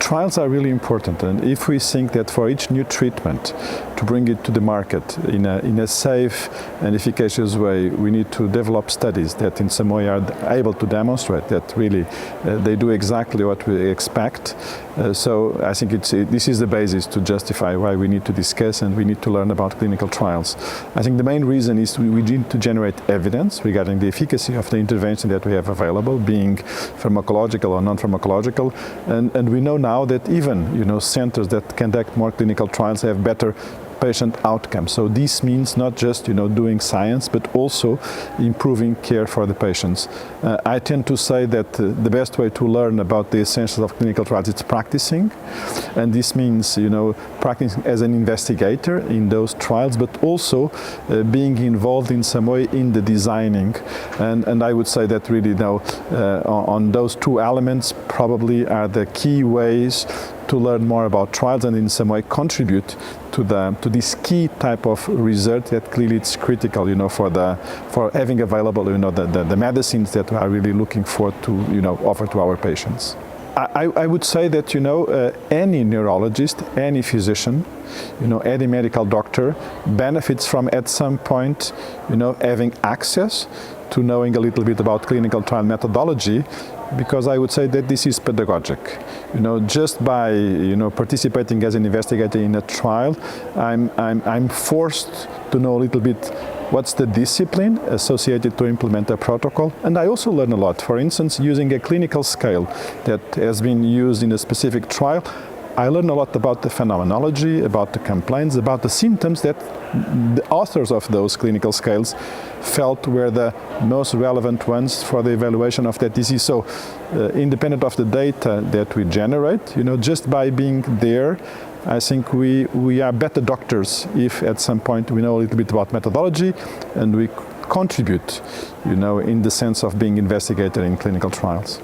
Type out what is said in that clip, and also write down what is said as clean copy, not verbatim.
Trials are really important, and if we think that for each new treatment, to bring it to the market in a safe and efficacious way, we need to develop studies that in some way are able to demonstrate that really they do exactly what we expect. So I think this is the basis to justify why we need to discuss and we need to learn about clinical trials. I think the main reason is we need to generate evidence regarding the efficacy of the intervention that we have available, being pharmacological or non-pharmacological, and we know now that even centers that conduct more clinical trials have better patient outcomes. So this means not just doing science, but also improving care for the patients. I tend to say that the best way to learn about the essentials of clinical trials is practicing, and this means practicing as an investigator in those trials, but also being involved in some way in the designing. And I would say that really on those two elements probably are the key ways to learn more about trials and in some way contribute to this key type of research that clearly is critical, for having available, the medicines that we are really looking for to, offer to our patients. I would say that, any neurologist, any physician, any medical doctor benefits from at some point, having access to knowing a little bit about clinical trial methodology, because I would say that this is pedagogic. Just by participating as an investigator in a trial, I'm forced to know a little bit what's the discipline associated to implement a protocol, and I also learn a lot. For instance, using a clinical scale that has been used in a specific trial, I learned a lot about the phenomenology, about the complaints, about the symptoms that the authors of those clinical scales felt were the most relevant ones for the evaluation of that disease. So independent of the data that we generate, just by being there, I think we are better doctors if at some point we know a little bit about methodology and we contribute, in the sense of being investigator in clinical trials.